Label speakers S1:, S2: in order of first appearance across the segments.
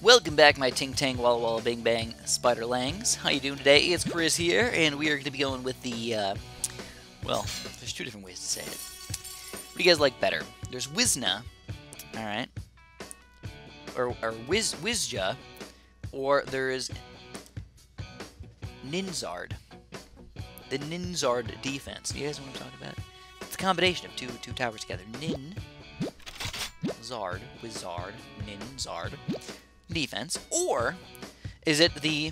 S1: Welcome back, my Ting Tang Walla Walla Bing Bang Spider Langs. How you doing today? It's Chris here, and we are going to be going with the, well, there's two different ways to say it. What do you guys like better? There's Wizna, alright, or Wizja, or there's Ninzard. The Ninzard defense. Do you guys know what I'm talking about? It's a combination of two towers together. Zard, Wizard, Ninzard defense, or is it the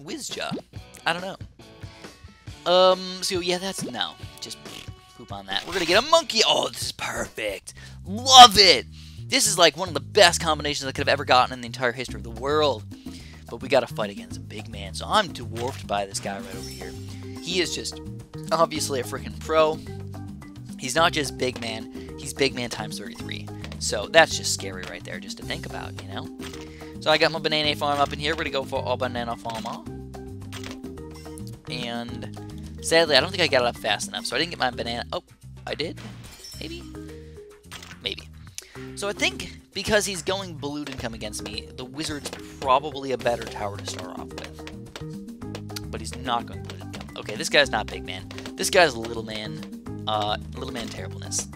S1: Wizja? I don't know. So yeah, that's no. Just poop on that. We're gonna get a monkey. Oh, this is perfect. Love it. This is like one of the best combinations I could have ever gotten in the entire history of the world. But we gotta fight against a big man, so I'm dwarfed by this guy right over here. He is just obviously a freaking pro. He's not just big man, he's big man times 33. So that's just scary right there just to think about, you know? So I got my banana farm up in here. We're going to go for a banana farmer. And sadly, I don't think I got it up fast enough. So I didn't get my banana. Oh, I did? Maybe? Maybe. So I think because he's going Bloon and come against me, the wizard's probably a better tower to start off with. But he's not going Bloon and come. Okay, this guy's not big man. This guy's little man. Little man terribleness.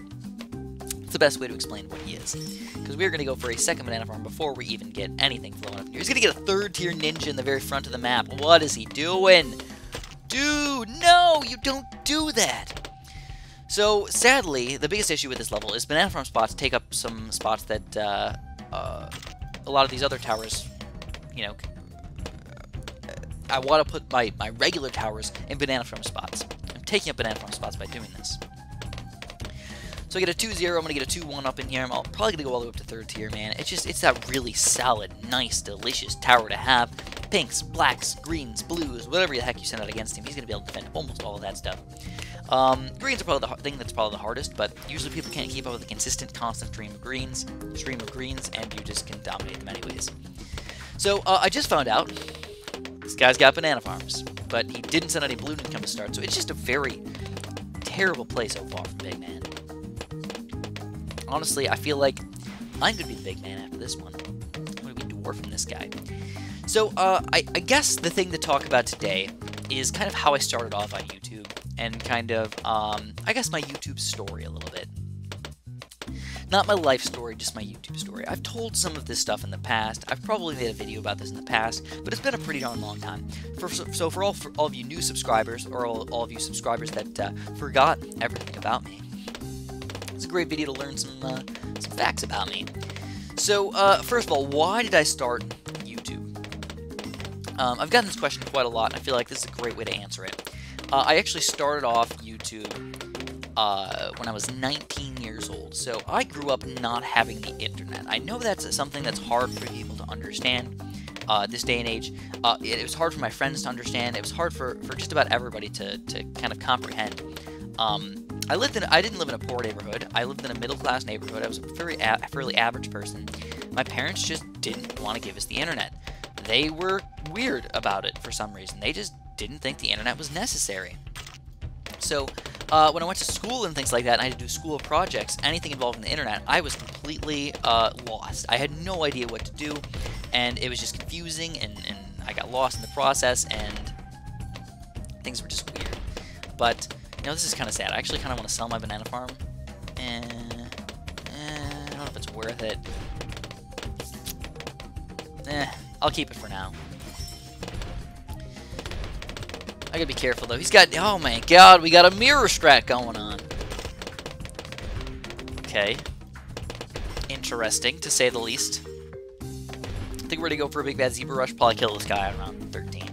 S1: It's the best way to explain what he is. Because we're going to go for a second banana farm before we even get anything flowing up here. He's going to get a third tier ninja in the very front of the map. What is he doing? Dude, no! You don't do that! So, sadly, the biggest issue with this level is banana farm spots take up some spots that a lot of these other towers, you know, I want to put my regular towers in banana farm spots. I'm taking up banana farm spots by doing this. So I get a 2-0, I'm going to get a 2-1 up in here. I'm probably going to go all the way up to third tier, man. It's that really solid, nice, delicious tower to have. Pinks, blacks, greens, blues, whatever the heck you send out against him, he's going to be able to defend almost all of that stuff. Greens are probably the thing that's probably the hardest, but usually people can't keep up with a consistent, constant stream of greens, and you just can dominate them anyways. So I just found out this guy's got banana farms, but he didn't send any Bloon income to start, so it's just a very terrible play so far from Big Man. Honestly, I feel like I'm going to be the big man after this one. I'm going to be dwarfing this guy. So, I guess the thing to talk about today is kind of how I started off on YouTube, and kind of, I guess my YouTube story a little bit. Not my life story, just my YouTube story. I've told some of this stuff in the past. I've probably made a video about this in the past, but it's been a pretty darn long time. So for all of you new subscribers, or all of you subscribers that forgot everything about me, it's a great video to learn some facts about me. So, first of all, why did I start YouTube? I've gotten this question quite a lot, and I feel like this is a great way to answer it. I actually started off YouTube when I was 19 years old, so I grew up not having the internet. I know that's something that's hard for people to understand this day and age. It was hard for my friends to understand. It was hard for just about everybody to kind of comprehend. I didn't live in a poor neighborhood. I lived in a middle-class neighborhood. I was a fairly average person. My parents just didn't want to give us the internet. They were weird about it for some reason. They just didn't think the internet was necessary. So, when I went to school and things like that, and I had to do school projects, anything involving the internet, I was completely lost. I had no idea what to do, and it was just confusing, and I got lost in the process, and things were just weird. But you know, this is kind of sad. I actually kind of want to sell my banana farm. I don't know if it's worth it. I'll keep it for now. I gotta be careful, though. He's got... Oh, my God. We got a mirror strat going on. Okay. Interesting, to say the least. I think we're gonna go for a big bad zebra rush. Probably kill this guy around 13.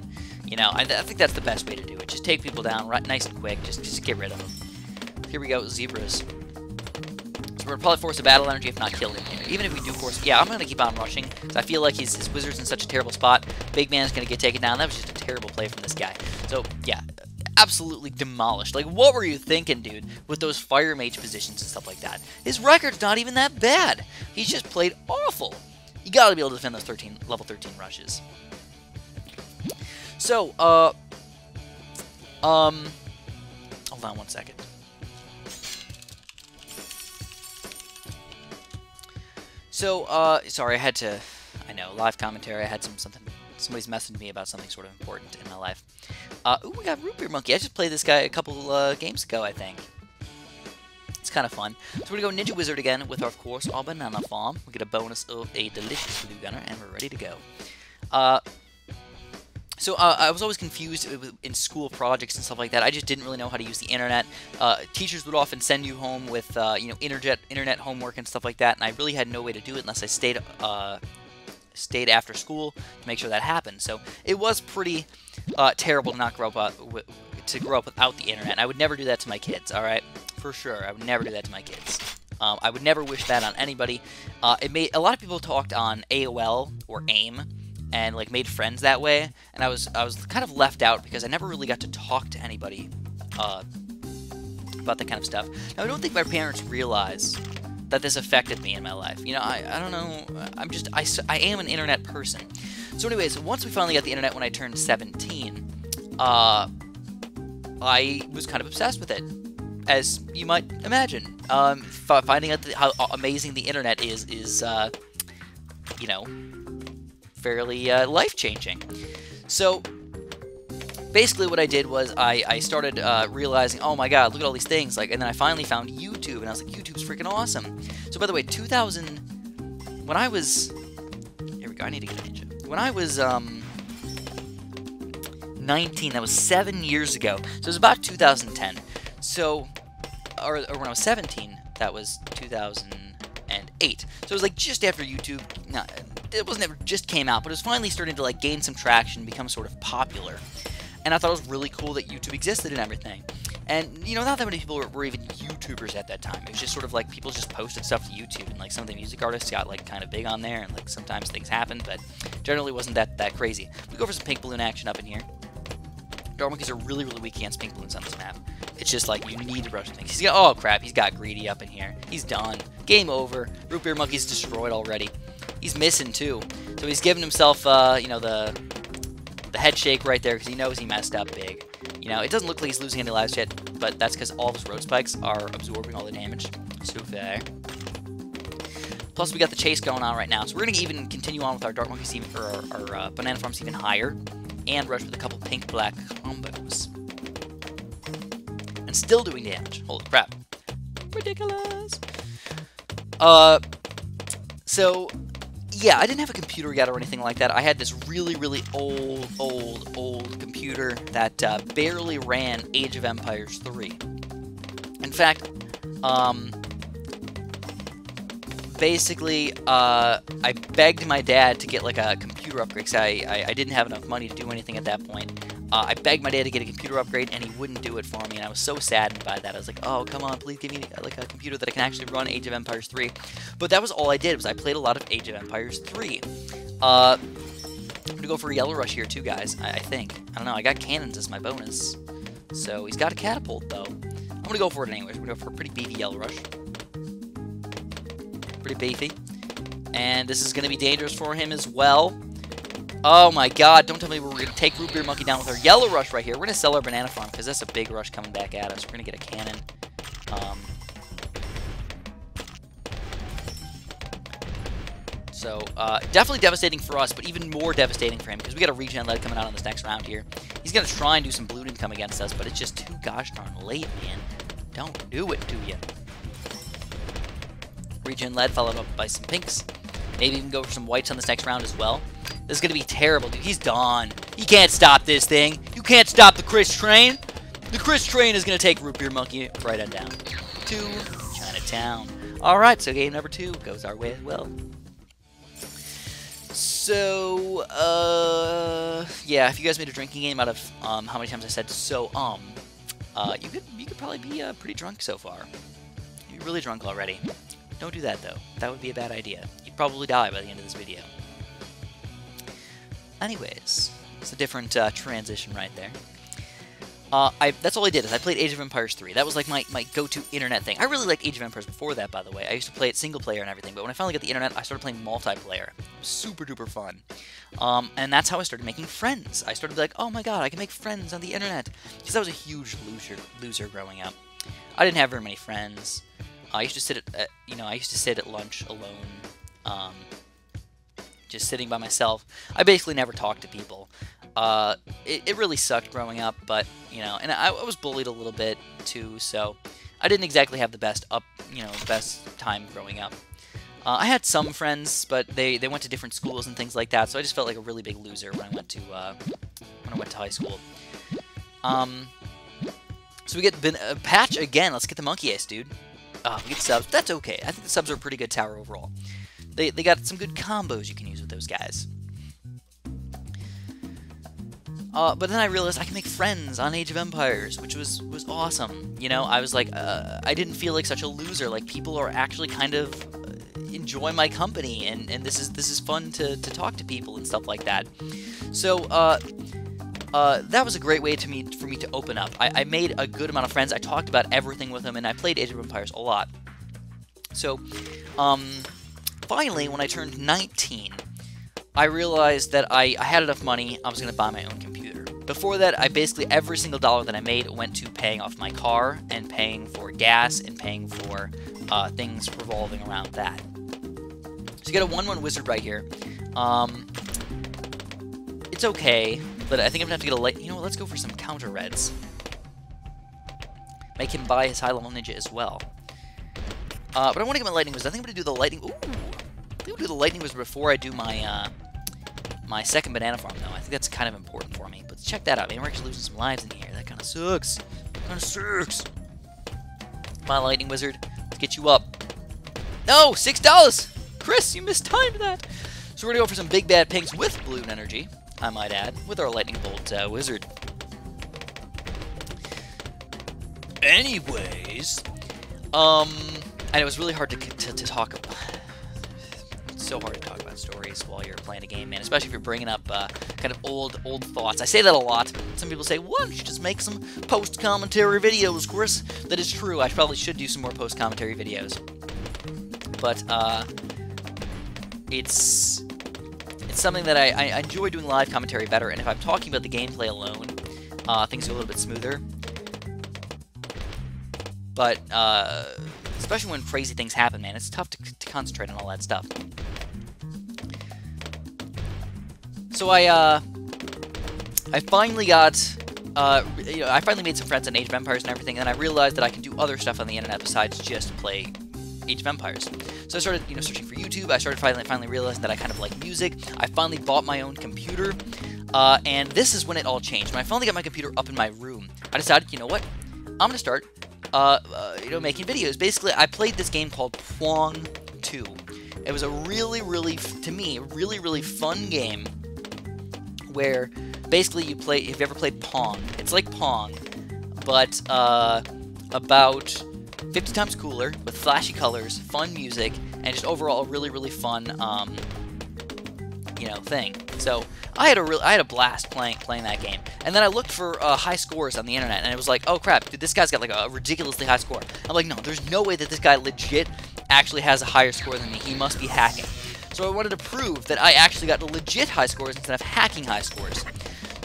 S1: You know, I think that's the best way to do it. Just take people down right, nice and quick. Just get rid of them. Here we go, zebras. So we're probably force a battle energy, if not kill him here. Even if we do force... Yeah, I'm going to keep on rushing, because I feel like his wizard's in such a terrible spot. Big man's going to get taken down. That was just a terrible play from this guy. So, yeah, absolutely demolished. Like, what were you thinking, dude, with those fire mage positions and stuff like that? His record's not even that bad. He's just played awful. You got to be able to defend those level 13 rushes. So, hold on one second. So, sorry, I had to, I know, live commentary, I had somebody's messaging me about something sort of important in my life. Ooh, we got Root Beer Monkey. I just played this guy a couple games ago, I think. It's kind of fun. So we're going to go Ninja Wizard again with, of course, our Banana Farm. We get a bonus of a delicious Blue Gunner, and we're ready to go. So I was always confused in school projects and stuff like that. I just didn't really know how to use the internet. Teachers would often send you home with, you know, internet homework and stuff like that, and I really had no way to do it unless I stayed after school to make sure that happened. So it was pretty terrible to not grow up without the internet. And I would never do that to my kids. All right, for sure, I would never do that to my kids. I would never wish that on anybody. A lot of people talked on AOL or AIM and like made friends that way, and I was kind of left out because I never really got to talk to anybody about that kind of stuff. Now, I don't think my parents realize that this affected me in my life. You know, I don't know. I am an internet person. So anyways, once we finally got the internet when I turned 17, I was kind of obsessed with it, as you might imagine. Finding out how amazing the internet is you know, fairly life-changing. So basically what I did was I started realizing, oh my god, look at all these things, like, and then I finally found YouTube, and I was like, YouTube's freaking awesome. So by the way, when I was, here we go, I need to get a ninja. When I was 19, that was 7 years ago, so it was about 2010. So, or when I was 17, that was 2008. So it was like just after YouTube, it wasn't ever just came out, but it was finally starting to like gain some traction, become sort of popular. And I thought it was really cool that YouTube existed and everything. And, you know, not that many people were even YouTubers at that time. It was just sort of like people just posted stuff to YouTube, and like some of the music artists got like kind of big on there, and like sometimes things happened, but generally wasn't that crazy. We go for some pink balloon action up in here. Dart monkeys are really, really weak against pink balloons on this map. It's just like you need to rush things. Oh crap, he's got greedy up in here. He's done. Game over. Root beer monkey's destroyed already. He's missing too. So he's giving himself, you know, the head shake right there because he knows he messed up big. You know, it doesn't look like he's losing any lives yet, but that's because all of his road spikes are absorbing all the damage. So fair. Plus, we got the chase going on right now, so we're going to even continue on with our Dart Monkeys, or our Banana Farms even higher, and rush with a couple pink-black combos. And still doing damage. Holy crap. Ridiculous. So, yeah, I didn't have a computer yet or anything like that. I had this really, really old computer that barely ran Age of Empires 3. In fact, basically, I begged my dad to get like a computer upgrade because I didn't have enough money to do anything at that point. I begged my dad to get a computer upgrade, and he wouldn't do it for me, and I was so saddened by that. I was like, oh, come on, please give me like a computer that I can actually run Age of Empires 3. But that was all I did, was I played a lot of Age of Empires 3. I'm going to go for a Yellow Rush here too, guys, I think. I don't know, I got cannons as my bonus. So he's got a catapult, though. I'm going to go for it anyways. We're going to go for a pretty beefy Yellow Rush. Pretty beefy. And this is going to be dangerous for him as well. Oh my god, don't tell me we're going to take Root Beer Monkey down with our Yellow Rush right here. We're going to sell our Banana Farm because that's a big rush coming back at us. We're going to get a cannon. So, definitely devastating for us, but even more devastating for him because we got a regen lead coming out on this next round here. He's going to try and do some blue income against us, but it's just too gosh darn late, man. Don't do it to you. Regen lead followed up by some pinks. Maybe even go for some whites on this next round as well. This is going to be terrible, dude. He's done. He can't stop this thing. You can't stop the Chris train. The Chris train is going to take Root Beer Monkey right on down to Chinatown. Alright, so game number 2 goes our way as well. So, yeah, if you guys made a drinking game out of how many times I said so, you could probably be pretty drunk so far. You're really drunk already. Don't do that, though. That would be a bad idea. You'd probably die by the end of this video. Anyways, it's a different transition right there. That's all I did, is I played Age of Empires 3. That was like my go-to internet thing. I really liked Age of Empires before that, by the way. I used to play it single player and everything, but when I finally got the internet, I started playing multiplayer. It was super duper fun. And that's how I started making friends. I started to be like, oh my god, I can make friends on the internet. Because I was a huge loser growing up. I didn't have very many friends. I used to sit at lunch alone, Um, just sitting by myself. I basically never talked to people. It really sucked growing up, but, you know, and I was bullied a little bit, too, so I didn't exactly have the best the best time growing up. I had some friends, but they went to different schools and things like that, so I just felt like a really big loser when I went to high school. So we get a patch again. Let's get the monkey ace, dude. We get subs. That's okay. I think the subs are a pretty good tower overall. They got some good combos you can use with those guys. But then I realized I can make friends on Age of Empires, which was awesome. You know, I was like, I didn't feel like such a loser. Like, people are actually kind of enjoy my company, and this is fun to talk to people and stuff like that. So that was a great way for me to open up. I made a good amount of friends. I talked about everything with them, and I played Age of Empires a lot. So finally, when I turned 19, I realized that I had enough money. I was going to buy my own computer. Before that, basically every single dollar that I made went to paying off my car and paying for gas and paying for things revolving around that. So you get a 1/1 wizard right here. It's okay, but I think I'm going to have to get a light. You know what? Let's go for some counter reds. Make him buy his high-level ninja as well. But I want to get my lightning wizard. I think I'm going to do the lightning. Ooh! I think I'll do the lightning wizard before I do my my second banana farm, though. I think that's kind of important for me. But check that out. Maybe we're actually losing some lives in here. That kind of sucks. Kind of sucks. My lightning wizard. Let's get you up. No! $6! Chris, you mistimed that. So we're going to go for some big bad pinks with balloon energy, I might add, with our lightning bolt wizard. Anyways, and it was really hard to talk about. It's so hard to talk about stories while you're playing a game, man, especially if you're bringing up kind of old thoughts. I say that a lot. Some people say, "Why don't you just make some post-commentary videos, Chris?" That is true. I probably should do some more post-commentary videos. But it's something that I enjoy doing live commentary better, and if I'm talking about the gameplay alone, things are a little bit smoother. But especially when crazy things happen, man, it's tough to concentrate on all that stuff. So I finally got, I finally made some friends on Age of Empires and everything, and then I realized that I can do other stuff on the internet besides just play Age of Empires. So I started, searching for YouTube. I started finally realizing that I kind of like music. I finally bought my own computer, and this is when it all changed. When I finally got my computer up in my room, I decided, you know what? I'm gonna start, making videos. Basically, I played this game called Pong 2. It was a really, to me, really fun game where basically you play. If you ever played Pong, it's like Pong, but about 50 times cooler, with flashy colors, fun music, and just overall a really fun, thing. So I had a blast playing that game. And then I looked for high scores on the internet, and it was like, oh crap, dude, this guy's got like a ridiculously high score. I'm like, no, there's no way that this guy legit actually has a higher score than me. He must be hacking. So I wanted to prove that I actually got legit high scores instead of hacking high scores.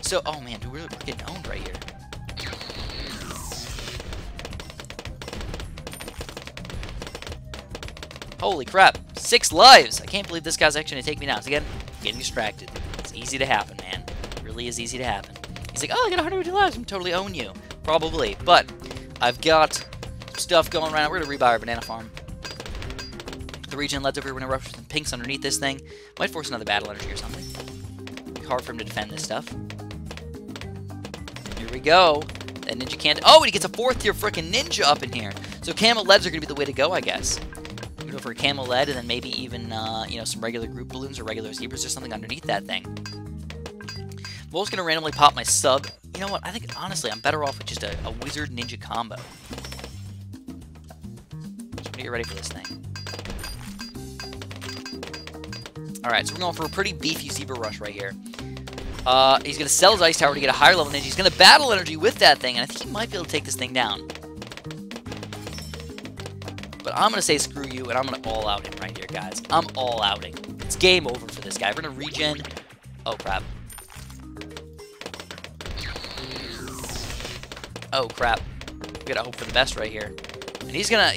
S1: So, oh man, dude, we're getting owned right here. Holy crap, 6 lives! I can't believe this guy's actually going to take me down. So again, getting distracted. It's easy to happen, man. It really is easy to happen. He's like, oh, I got 150 lives, I'm totally own you. Probably, but I've got stuff going right now. We're going to rebuy our banana farm. The regen leads over here. We're going to rush some pinks underneath this thing. Might force another battle energy or something. Be hard for him to defend this stuff. Here we go. That ninja can't... Oh, and he gets a 4th tier freaking ninja up in here. So camo leads are going to be the way to go, I guess. Go for a camo lead, and then maybe even, some regular group balloons or regular zebras or something underneath that thing. I'm always going to randomly pop my sub. You know what? I think, honestly, I'm better off with just a wizard ninja combo. So I'm going to get ready for this thing. Alright, so we're going for a pretty beefy zebra rush right here. He's going to sell his ice tower to get a higher level ninja. He's going to battle energy with that thing, and I think he might be able to take this thing down. But I'm going to say screw you, and I'm going to all-out him right here, guys. I'm all-outing. It's game over for this guy. We're going to regen. Oh, crap. Oh, crap. We got to hope for the best right here. And he's gonna...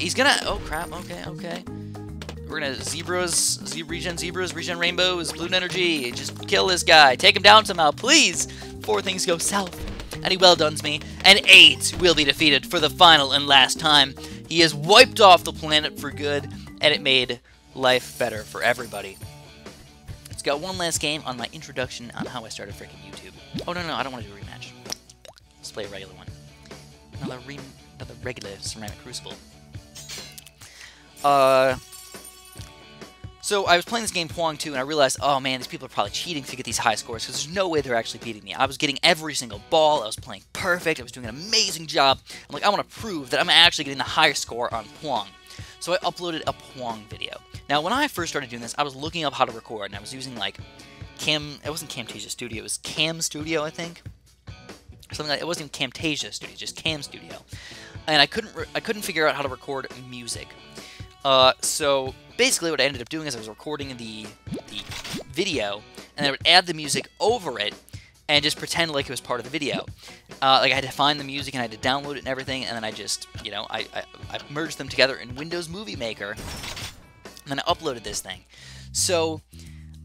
S1: Oh, crap. Okay. We're gonna regen zebras, regen rainbows, balloon energy. Just kill this guy. Take him down somehow, please, before things go south. And he well-dones me, and 8 will be defeated for the final and last time. He has wiped off the planet for good, and it made life better for everybody. Let's go one last game on my introduction on how I started freaking YouTube. Oh, no, I don't want to do a rematch. Let's play a regular one. Another regular Ceramic Crucible. So I was playing this game Pwong 2, and I realized, oh man, these people are probably cheating to get these high scores, because there's no way they're actually beating me. I was getting every single ball, I was playing perfect, I was doing an amazing job. I'm like, I want to prove that I'm actually getting the higher score on Pwong. So I uploaded a Pwong video. Now, when I first started doing this, I was looking up how to record, and I was using, like, it wasn't Camtasia Studio, it was Cam Studio, I think. Something like, it wasn't even Camtasia Studio, just Cam Studio. And I couldn't figure out how to record music. So basically what I ended up doing is I was recording the video, and I would add the music over it, and just pretend like it was part of the video. Like I had to find the music, and I had to download it and everything, and then I just, you know, I merged them together in Windows Movie Maker, and then I uploaded this thing. So,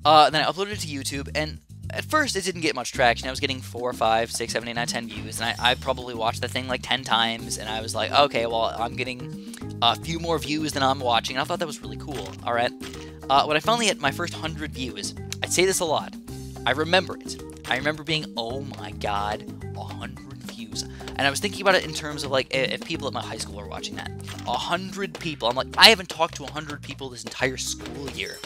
S1: then I uploaded it to YouTube, and at first it didn't get much traction. I was getting 4, 5, 6, 7, 8, 9, 10 views, and I probably watched the thing like 10 times, and I was like, okay, well, I'm getting a few more views than I'm watching, and I thought that was really cool, alright? When I finally hit my first 100 views, I say this a lot, I remember it. I remember being, oh my god, 100 views. And I was thinking about it in terms of, like, if people at my high school are watching that. 100 people. I'm like, I haven't talked to 100 people this entire school year.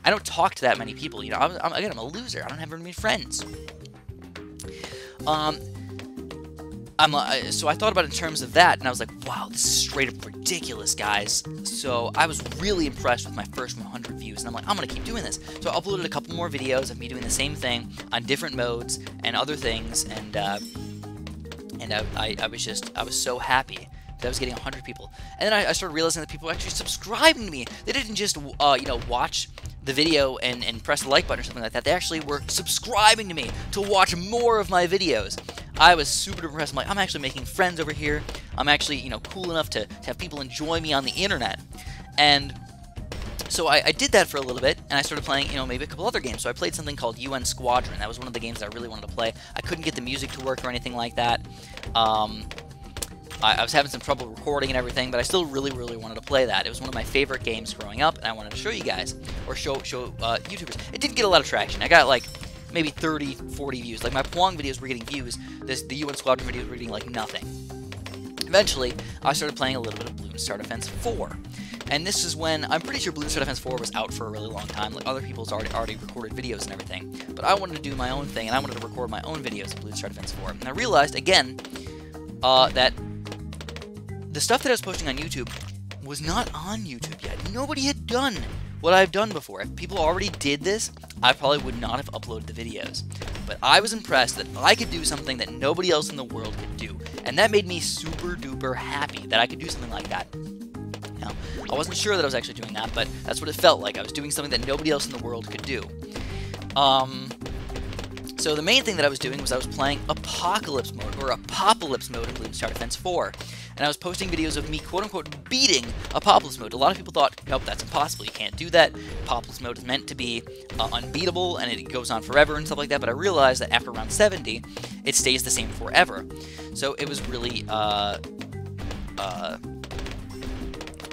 S1: I don't talk to that many people, you know. Again, I'm a loser. I don't have very many friends. So I thought about it in terms of that, and I was like, wow, this is straight up ridiculous, guys. So I was really impressed with my first 100 views, and I'm like, I'm going to keep doing this. So I uploaded a couple more videos of me doing the same thing on different modes and other things, and I was so happy that I was getting 100 people. And then I started realizing that people were actually subscribing to me. They didn't just, you know, watch the video and press the like button or something like that. They actually were subscribing to me to watch more of my videos. I was super impressed. I'm like, I'm actually making friends over here. I'm actually, you know, cool enough to have people enjoy me on the internet. And so I did that for a little bit, and I started playing, you know, maybe a couple other games. So I played something called UN Squadron. That was one of the games that I really wanted to play. I couldn't get the music to work or anything like that. I was having some trouble recording and everything, but I still really wanted to play that. It was one of my favorite games growing up, and I wanted to show you guys, or show YouTubers. It didn't get a lot of traction. I got, like, maybe 30, 40 views. Like, my Pwong videos were getting views. The UN Squadron videos were getting, like, nothing. Eventually, I started playing a little bit of Bloons Star Defense 4. And this is when, I'm pretty sure Bloons Star Defense 4 was out for a really long time. Like, other people's already recorded videos and everything. But I wanted to do my own thing, and I wanted to record my own videos of Bloons Star Defense 4. And I realized, again, that the stuff that I was posting on YouTube was not on YouTube yet. Nobody had done what I've done before. If people already did this, I probably would not have uploaded the videos. But I was impressed that I could do something that nobody else in the world could do. And that made me super duper happy that I could do something like that. Now, I wasn't sure that I was actually doing that, but that's what it felt like. I was doing something that nobody else in the world could do. So the main thing that I was doing was I was playing Apocalypse Mode, or Apocalypse Mode in Bloons Star Defense 4. And I was posting videos of me, quote-unquote, beating Apocalypse Mode. A lot of people thought, nope, that's impossible, you can't do that. Apocalypse Mode is meant to be unbeatable, and it goes on forever and stuff like that, but I realized that after round 70, it stays the same forever. So it was really, you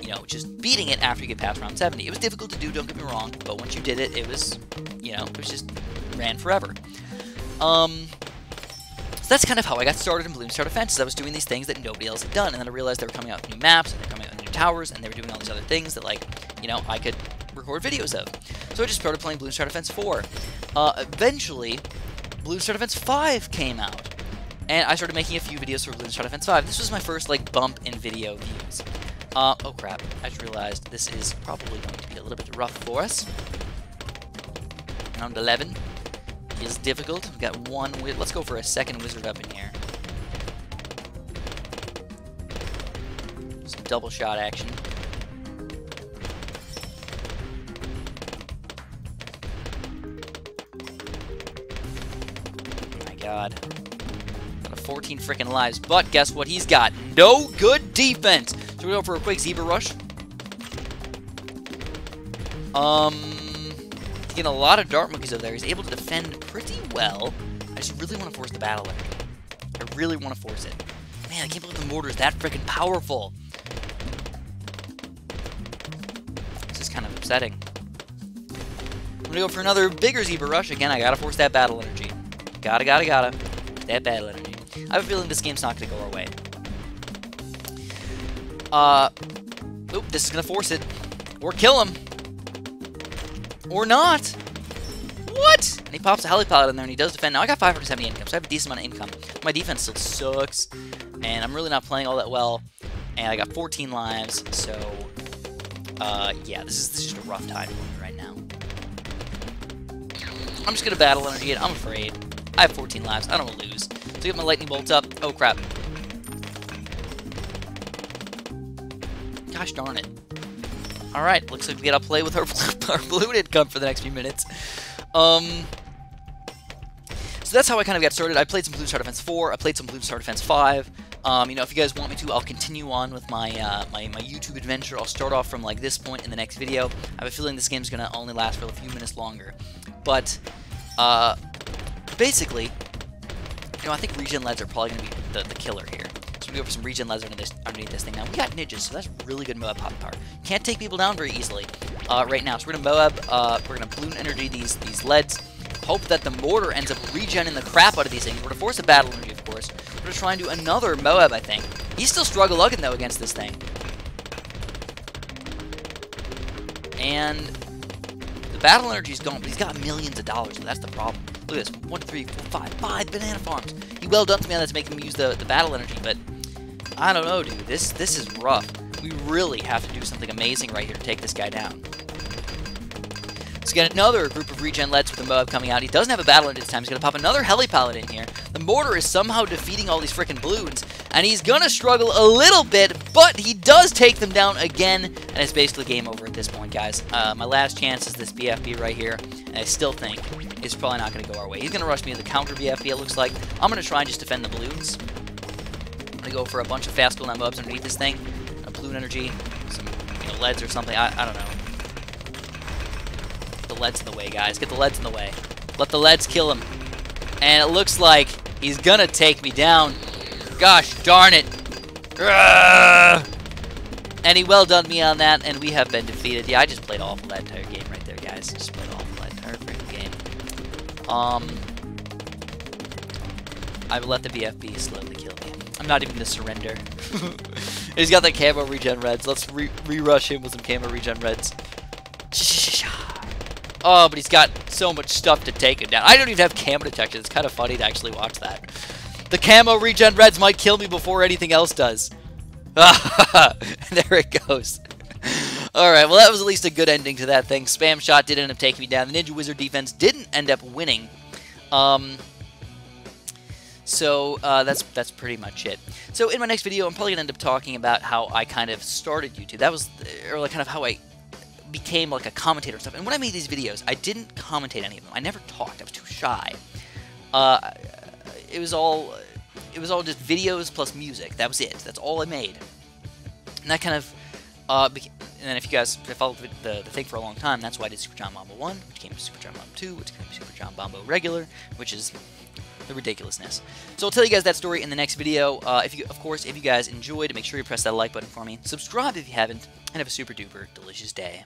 S1: know, just beating it after you get past round 70. It was difficult to do, don't get me wrong, but once you did it, it was, you know, it was just ran forever. So that's kind of how I got started in Bloons Star Defense. I was doing these things that nobody else had done, and then I realized they were coming out with new maps, and they were coming out with new towers, and they were doing all these other things that, like, you know, I could record videos of. So I just started playing Bloons Star Defense 4. Eventually, Bloons Star Defense 5 came out, and I started making a few videos for Bloons Star Defense 5. This was my first, like, bump in video views. Oh crap, I just realized this is probably going to be a little bit rough for us. Round 11 is difficult. We've got one, let's go for a second wizard up in here. Some double shot action. Oh my god. Got a 14 freaking lives, but guess what he's got? No good defense! So we go for a quick zebra rush. Getting a lot of dart monkeys over there. He's able to defend pretty well. I just really want to force the battle energy. I really want to force it. Man, I can't believe the mortar is that freaking powerful. This is kind of upsetting. I'm gonna go for another bigger zebra rush. Again, I gotta force that battle energy. Gotta. That battle energy. I have a feeling this game's not gonna go our way. Oop, this is gonna force it. Or kill him. Or not. What? And he pops a helipad in there and he does defend. Now I got 570 income, so I have a decent amount of income. My defense still sucks. And I'm really not playing all that well. And I got 14 lives, so yeah, this is just a rough time for me right now. I'm just gonna battle energy it. I'm afraid. I have 14 lives. I don't want to lose. So get my lightning bolts up. Oh crap. Gosh darn it. Alright, looks like we gotta play with our balloon income for the next few minutes. So that's how I kind of got started. I played some Bloons Star Defense 4, I played some Bloons Star Defense 5. You know, if you guys want me to, I'll continue on with my my YouTube adventure. I'll start off from like this point in the next video. I have a feeling this game's gonna only last for a few minutes longer. But basically, you know, I think regen leads are probably gonna be the killer here. So we go for some regen leads underneath this thing. Now we got ninjas, so that's really good Moab pop power. Can't take people down very easily right now. So we're gonna Moab. We're gonna balloon energy these leads. Hope that the mortar ends up regenning the crap out of these things. We're gonna force a battle energy, of course. We're gonna try and do another Moab, I think. He's still struggle-lugging though against this thing. And the battle energy's gone, but he's got millions of dollars, so that's the problem. Look at this. 1, 2, 3, 4, 5. 5 banana farms. He well done to me on that to make him use the battle energy, but I don't know, dude. This is rough. We really have to do something amazing right here to take this guy down. Let's get another group of regen leads with the Moab coming out. He doesn't have a battle energy this time. He's going to pop another heli pallet in here. The mortar is somehow defeating all these freaking balloons, and he's going to struggle a little bit, but he does take them down again, and it's basically game over at this point, guys. My last chance is this BFB right here, and I still think it's probably not going to go our way. He's going to rush me with the counter BFB, it looks like. I'm going to try and just defend the balloons. I'm going to go for a bunch of fast cooldown Moabs underneath this thing. A balloon energy, some leads or something. I don't know. The leads in the way, guys. Get the leads in the way. Let the leads kill him. And it looks like he's gonna take me down. Gosh darn it. And he well done me on that, and we have been defeated. Yeah, I just played awful that entire game right there, guys. Just played awful that entire freaking game. I will let the BFB slowly kill me. I'm not even gonna surrender. He's got the camo regen reds. Let's re-rush him with some camo regen reds. Oh, but he's got so much stuff to take him down. I don't even have camo detection. It's kind of funny to actually watch that. The camo regen reds might kill me before anything else does. There it goes. Alright, well that was at least a good ending to that thing. Spam shot did end up taking me down. The Ninja Wizard defense didn't end up winning. So that's pretty much it. So in my next video, I'm probably going to end up talking about how I kind of started YouTube. That was, or like kind of how I became like a commentator and stuff. And when I made these videos, I didn't commentate any of them. I never talked. I was too shy. It was all just videos plus music. That was it. That's all I made. And that kind of and then if you guys followed the thing for a long time, that's why I did Super John Bombo 1, which came to Super John Bombo 2, which came to Super John Bombo Regular, which is the ridiculousness. So I'll tell you guys that story in the next video. Of course, if you guys enjoyed, make sure you press that like button for me. Subscribe if you haven't, and have a super duper delicious day.